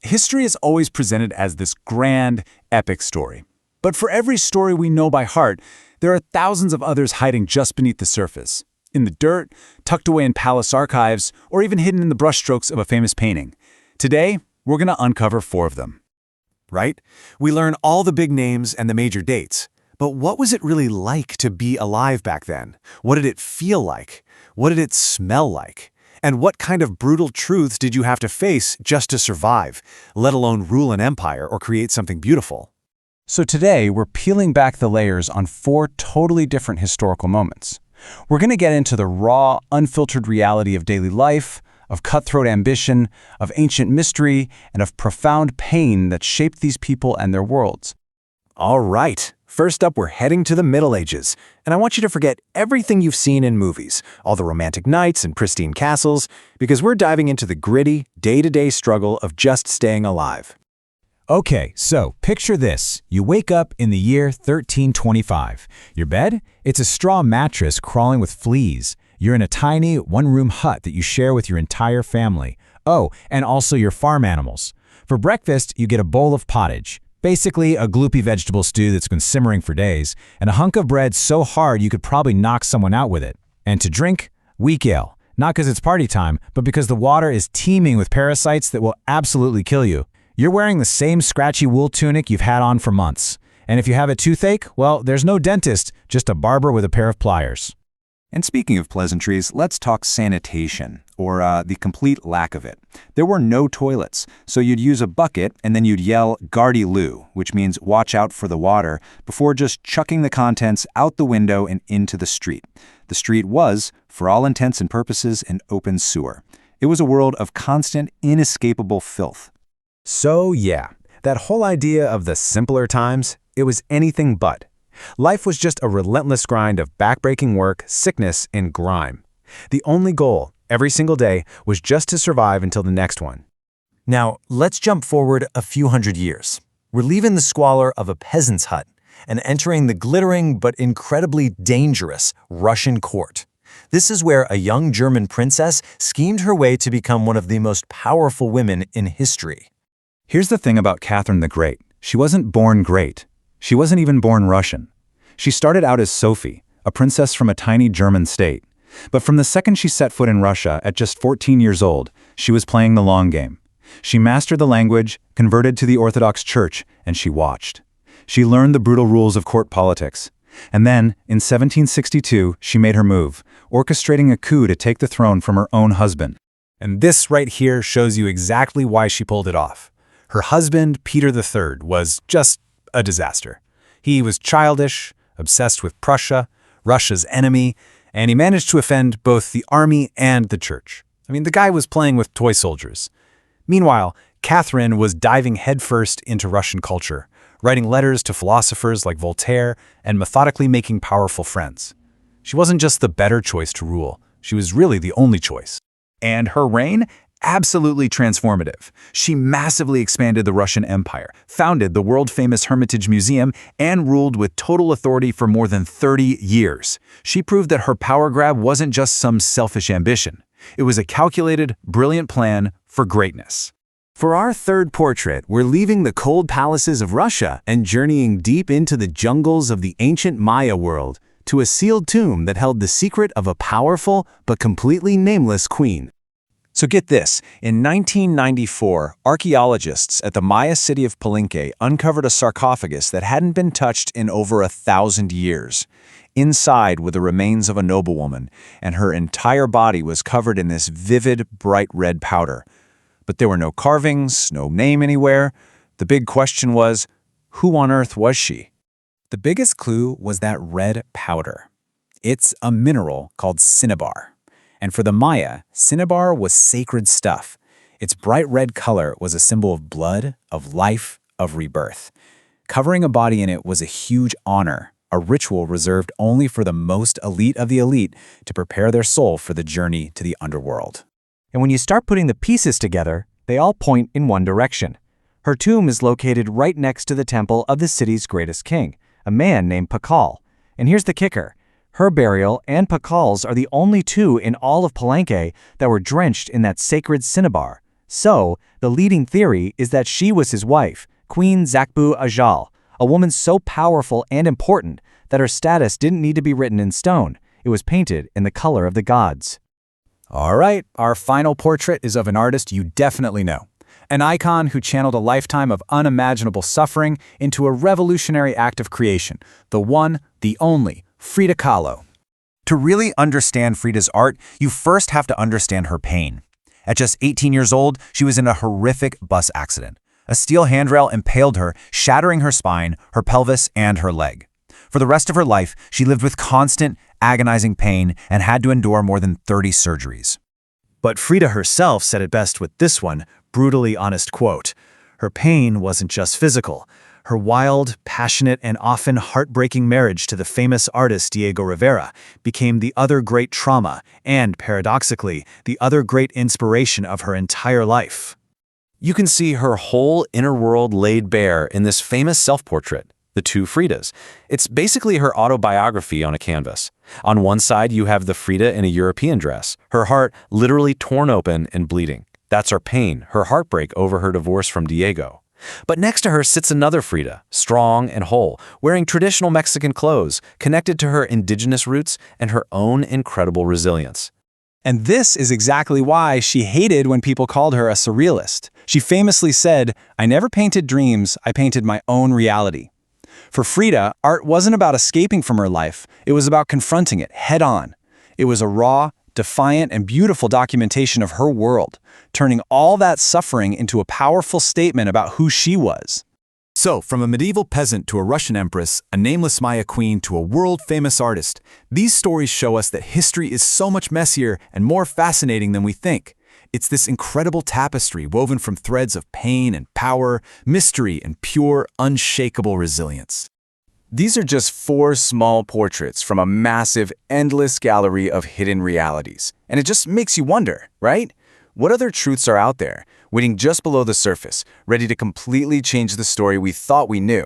History is always presented as this grand, epic story. But for every story we know by heart, there are thousands of others hiding just beneath the surface. In the dirt, tucked away in palace archives, or even hidden in the brushstrokes of a famous painting. Today, we're going to uncover 4 of them. Right? We learn all the big names and the major dates. But what was it really like to be alive back then? What did it feel like? What did it smell like? And what kind of brutal truths did you have to face just to survive, let alone rule an empire or create something beautiful? So today, we're peeling back the layers on 4 totally different historical moments. We're going to get into the raw, unfiltered reality of daily life, of cutthroat ambition, of ancient mystery, and of profound pain that shaped these people and their worlds. All right. First up, we're heading to the Middle Ages, and I want you to forget everything you've seen in movies, all the romantic nights and pristine castles, because we're diving into the gritty, day-to-day struggle of just staying alive. Okay, so picture this. You wake up in the year 1325. Your bed? It's a straw mattress crawling with fleas. You're in a tiny, one-room hut that you share with your entire family. Oh, and also your farm animals. For breakfast, you get a bowl of pottage. Basically, a gloopy vegetable stew that's been simmering for days, and a hunk of bread so hard you could probably knock someone out with it. And to drink, weak ale. Not because it's party time, but because the water is teeming with parasites that will absolutely kill you. You're wearing the same scratchy wool tunic you've had on for months. And if you have a toothache, well, there's no dentist, just a barber with a pair of pliers. And speaking of pleasantries, let's talk sanitation, or the complete lack of it. There were no toilets, so you'd use a bucket and then you'd yell "Gardy Loo," which means watch out for the water, before just chucking the contents out the window and into the street. The street was, for all intents and purposes, an open sewer. It was a world of constant, inescapable filth. So yeah, that whole idea of the simpler times, it was anything but. Life was just a relentless grind of backbreaking work, sickness, and grime. The only goal, every single day, was just to survive until the next one. Now, let's jump forward a few hundred years. We're leaving the squalor of a peasant's hut and entering the glittering but incredibly dangerous Russian court. This is where a young German princess schemed her way to become one of the most powerful women in history. Here's the thing about Catherine the Great. She wasn't born great. She wasn't even born Russian. She started out as Sophie, a princess from a tiny German state. But from the second she set foot in Russia at just 14 years old, she was playing the long game. She mastered the language, converted to the Orthodox Church, and she watched. She learned the brutal rules of court politics. And then, in 1762, she made her move, orchestrating a coup to take the throne from her own husband. And this right here shows you exactly why she pulled it off. Her husband, Peter III, was just a disaster. He was childish, obsessed with Prussia, Russia's enemy, and he managed to offend both the army and the church. The guy was playing with toy soldiers. Meanwhile, Catherine was diving headfirst into Russian culture, writing letters to philosophers like Voltaire and methodically making powerful friends. She wasn't just the better choice to rule, she was really the only choice. And her reign? Absolutely transformative. She massively expanded the Russian Empire, founded the world-famous Hermitage Museum, and ruled with total authority for more than 30 years. She proved that her power grab wasn't just some selfish ambition. It was a calculated, brilliant plan for greatness. For our third portrait, we're leaving the cold palaces of Russia and journeying deep into the jungles of the ancient Maya world to a sealed tomb that held the secret of a powerful but completely nameless queen. So get this, in 1994, archaeologists at the Maya city of Palenque uncovered a sarcophagus that hadn't been touched in over 1,000 years. Inside were the remains of a noblewoman, and her entire body was covered in this vivid, bright red powder. But there were no carvings, no name anywhere. The big question was, who on earth was she? The biggest clue was that red powder. It's a mineral called cinnabar. And for the Maya, cinnabar was sacred stuff. Its bright red color was a symbol of blood, of life, of rebirth. Covering a body in it was a huge honor, a ritual reserved only for the most elite of the elite to prepare their soul for the journey to the underworld. And when you start putting the pieces together, they all point in one direction. Her tomb is located right next to the temple of the city's greatest king, a man named Pakal. And here's the kicker. Her burial and Pakal's are the only two in all of Palenque that were drenched in that sacred cinnabar, So, the leading theory is that she was his wife, Queen Zakbu Ajal, a woman so powerful and important that her status didn't need to be written in stone. It was painted in the color of the gods. All right, our final portrait is of an artist you definitely know. An icon who channeled a lifetime of unimaginable suffering into a revolutionary act of creation. The one, the only, Frida Kahlo. To really understand Frida's art, you first have to understand her pain. At just 18 years old, she was in a horrific bus accident. A steel handrail impaled her, shattering her spine, her pelvis, and her leg. For the rest of her life, she lived with constant, agonizing pain and had to endure more than 30 surgeries. But Frida herself said it best with this one, brutally honest quote. Her pain wasn't just physical. Her wild, passionate, and often heartbreaking marriage to the famous artist Diego Rivera became the other great trauma and, paradoxically, the other great inspiration of her entire life. You can see her whole inner world laid bare in this famous self-portrait, The Two Fridas. It's basically her autobiography on a canvas. On one side, you have the Frida in a European dress, her heart literally torn open and bleeding. That's her pain, her heartbreak over her divorce from Diego. But next to her sits another Frida, strong and whole, wearing traditional Mexican clothes, connected to her indigenous roots and her own incredible resilience. And this is exactly why she hated when people called her a surrealist. She famously said, "I never painted dreams, I painted my own reality." For Frida, art wasn't about escaping from her life, it was about confronting it head-on. It was a raw, defiant, and beautiful documentation of her world, turning all that suffering into a powerful statement about who she was. So, from a medieval peasant to a Russian empress, a nameless Maya queen to a world-famous artist, these stories show us that history is so much messier and more fascinating than we think. It's this incredible tapestry woven from threads of pain and power, mystery and pure, unshakable resilience. These are just 4 small portraits from a massive, endless gallery of hidden realities. And it just makes you wonder, right? What other truths are out there, waiting just below the surface, ready to completely change the story we thought we knew?